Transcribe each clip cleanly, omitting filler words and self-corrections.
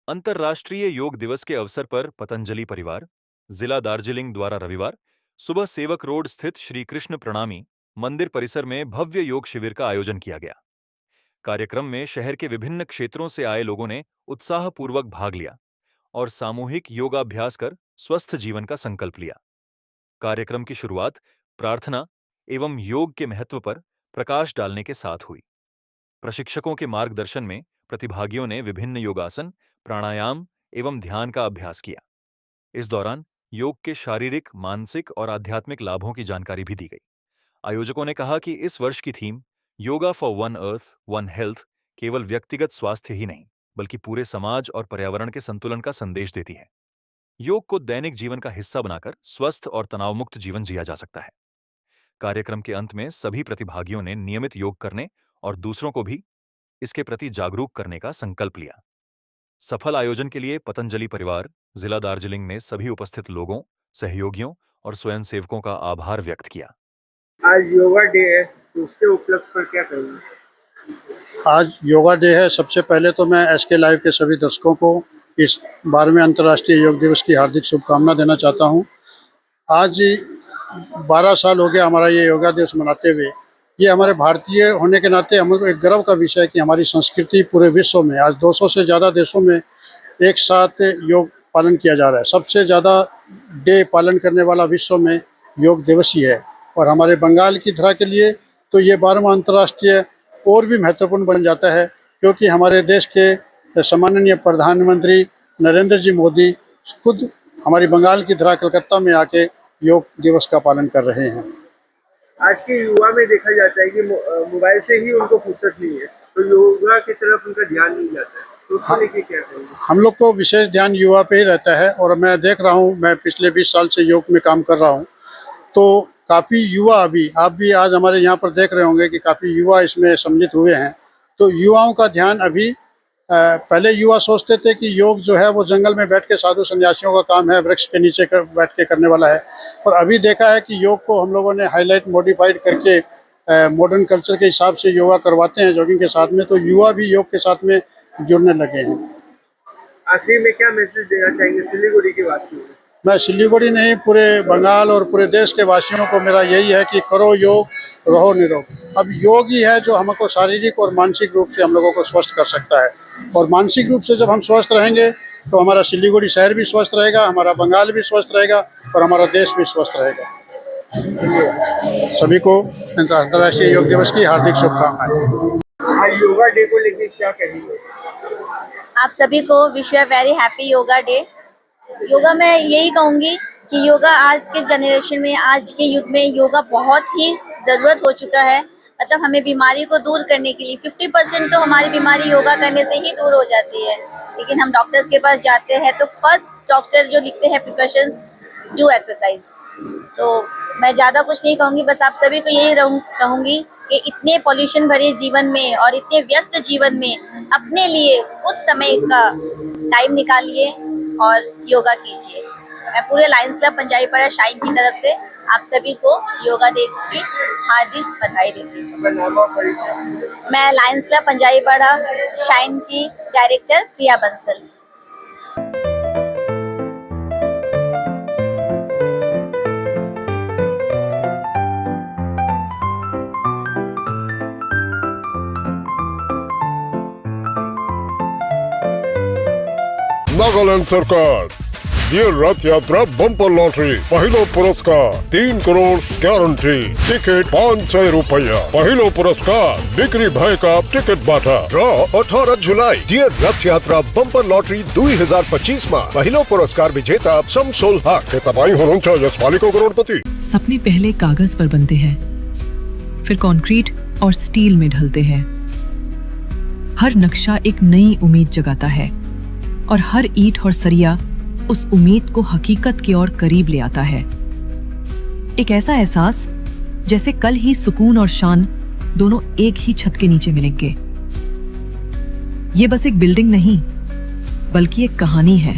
अंतर्राष्ट्रीय योग दिवस के अवसर पर पतंजलि परिवार, जिला दार्जिलिंग द्वारा रविवार सुबह सेवक रोड स्थित श्री कृष्ण प्रणामी मंदिर परिसर में भव्य योग शिविर का आयोजन किया गया। कार्यक्रम में शहर के विभिन्न क्षेत्रों से आए लोगों ने उत्साहपूर्वक भाग लिया और सामूहिक योगाभ्यास कर स्वस्थ जीवन का संकल्प लिया। कार्यक्रम की शुरुआत प्रार्थना एवं योग के महत्व पर प्रकाश डालने के साथ हुई। प्रशिक्षकों के मार्गदर्शन में प्रतिभागियों ने विभिन्न योगासन, प्राणायाम एवं ध्यान का अभ्यास किया। इस दौरान योग के शारीरिक, मानसिक और आध्यात्मिक लाभों की जानकारी भी दी गई। आयोजकों ने कहा कि इस वर्ष की theme yoga for one earth one health केवल व्यक्तिगत स्वास्थ्य ही नहीं बल्कि पूरे समाज और पर्यावरण के संतुलन का संदेश देती है। योग को दैनिक जीवन का हिस्सा बनाकर स्वस्थ और तनावमुक्त जीवन जिया जा सकता है। कार्यक्रम के अंत में सभी प्रतिभागियों ने नियमित योग करने और दूसरों को भी इसके प्रति जागरूक करने का संकल्प लिया। सफल आयोजन के लिए पतंजलि परिवार, जिला दार्जिलिंग ने सभी उपस्थित लोगों, सहयोगियों और स्वयंसेवकों का आभार व्यक्त किया। आज योगा डे है, तो उसके उपलक्ष्य पर क्या कहेंगे? आज योगा डे है। सबसे पहले तो मैं एसके लाइव के सभी दर्शकों को इस 12वें अंतर्राष्ट्रीय योग दिवस की हार्दिक शुभकामना देना चाहता हूं। आज 12 साल हो गया हमारा ये योगा दिवस मनाते हुए। ये हमारे भारतीय होने के नाते हमको एक गर्व का विषय है कि हमारी संस्कृति पूरे विश्व में आज 200 से ज़्यादा देशों में एक साथ योग पालन किया जा रहा है। सबसे ज़्यादा डे पालन करने वाला विश्व में योग दिवस ही है और हमारे बंगाल की धरा के लिए तो ये 12वां अंतर्राष्ट्रीय और भी महत्वपूर्ण बन जाता है, क्योंकि हमारे देश के सम्माननीय प्रधानमंत्री नरेंद्र जी मोदी खुद हमारी बंगाल की धरा कलकत्ता में आके योग दिवस का पालन कर रहे हैं। आज के युवा में देखा जाता है कि मोबाइल से ही उनको फुर्सत नहीं है, तो योगा की तरफ उनका ध्यान नहीं जाता है, तो उसको लेके क्या कहेंगे? हम लोग को विशेष ध्यान युवा पे ही रहता है और मैं देख रहा हूँ, मैं पिछले 20 साल से योग में काम कर रहा हूँ, तो काफ़ी युवा अभी आप भी आज हमारे यहाँ पर देख रहे होंगे कि काफ़ी युवा इसमें सम्मिलित हुए हैं। तो युवाओं का ध्यान अभी पहले युवा सोचते थे कि योग जो है वो जंगल में बैठ के साधु संन्यासियों का काम है, वृक्ष के नीचे बैठ के करने वाला है। और अभी देखा है कि योग को हम लोगों ने हाईलाइट मॉडिफाइड करके मॉडर्न कल्चर के हिसाब से योगा करवाते हैं जॉगिंग के साथ में, तो युवा भी योग के साथ में जुड़ने लगे हैं। आखिरी में क्या मैसेज देना चाहेंगे सिलीगुड़ी के वासियों को? मैं सिलीगुड़ी नहीं, पूरे बंगाल और पूरे देश के वासियों को मेरा यही है कि करो योग, रहो निरोग। अब योग ही है जो हमको शारीरिक और मानसिक रूप से हम लोगों को स्वस्थ कर सकता है, और मानसिक रूप से जब हम स्वस्थ रहेंगे तो हमारा सिलीगुड़ी शहर भी स्वस्थ रहेगा, हमारा बंगाल भी स्वस्थ रहेगा और हमारा देश भी स्वस्थ रहेगा। सभी को अंतर्राष्ट्रीय योग दिवस की हार्दिक शुभकामनाएं। आज योगा डे को लेके क्या कहेंगे? आप सभी को wish you very happy yoga day. Yoga मैं यही कहूँगी कि योगा आज के जनरेशन में, आज के युग में योगा बहुत ही ज़रूरत हो चुका है। मतलब हमें बीमारी को दूर करने के लिए 50% तो हमारी बीमारी योगा करने से ही दूर हो जाती है, लेकिन हम डॉक्टर्स के पास जाते हैं तो फर्स्ट डॉक्टर जो लिखते हैं प्रिकॉशंस, डू एक्सरसाइज। तो मैं ज़्यादा कुछ नहीं कहूँगी, बस आप सभी को यही कहूँगी कि इतने पॉल्यूशन भरे जीवन में और इतने व्यस्त जीवन में अपने लिए कुछ समय का टाइम निकालिए और योगा कीजिए। मैं पूरे लायंस क्लब पंजाबी पाड़ा शाइन की तरफ से आप सभी को योगा डे की हार्दिक बधाई देती हूँ। मैं लायंस क्लब पंजाबी पाड़ा शाइन की डायरेक्टर प्रिया बंसल। नागालैंड सरकार ये रथ यात्रा बम्पर लॉटरी पहिलो पुरस्कार 3 करोड़ गारंटी टिकट 500 रुपया पहिलो पुरस्कार बिक्री भएका टिकट बाटा र 18 जुलाई ये रथ यात्रा बम्पर लॉटरी 2025 में पहिलो पुरस्कार विजेता शमसुल हक के तपाईं हुनुहुन्छ यसपालिको करोडपति। सपने पहले कागज पर बनते हैं, फिर कंक्रीट और स्टील में ढलते हैं। हर नक्शा एक नई उम्मीद जगाता है और हर ईंट और सरिया उस उम्मीद को हकीकत की ओर करीब ले आता है। एक ऐसा एहसास जैसे कल ही सुकून और शान दोनों एक ही छत के नीचे मिलेंगे। ये बस एक बिल्डिंग नहीं बल्कि एक कहानी है।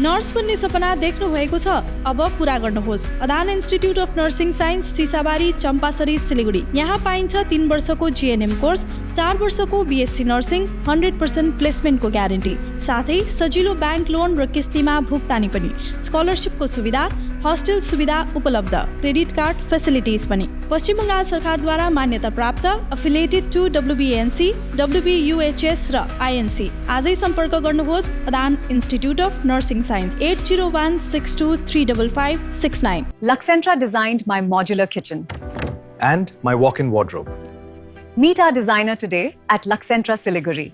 नर्स बन्ने सपना देख्नु भएको छ? अब पूरा गर्नुहोस्। Adan institute of nursing science, Sisabari, Champasari, Siliguri. यहाँ पाइन्छ 3 वर्षको जीएनएम कोर्स, 4 वर्षको बीएससी नर्सिङ, 100% प्लेसमेन्टको ग्यारेन्टी, साथै सजिलो ब्याङ्क लोन र किस्तीमा भुक्तानी पनि, स्कलरसिपको सुविधा, हस्टेल सुविधा उपलब्ध, क्रेडिट कार्ड फेसिलिटिज पनि। पश्चिम बङ्गाल सरकारद्वारा मान्यता प्राप्त, अफिलिएटेड टु WBNC, WBUHS र INC। आजै सम्पर्क गर्नुहोस् Adan institute of nursing science, 8016235569। Luxentra designed my modular kitchen. And my walk-in wardrobe. Meet our designer today at Luxentra Siliguri.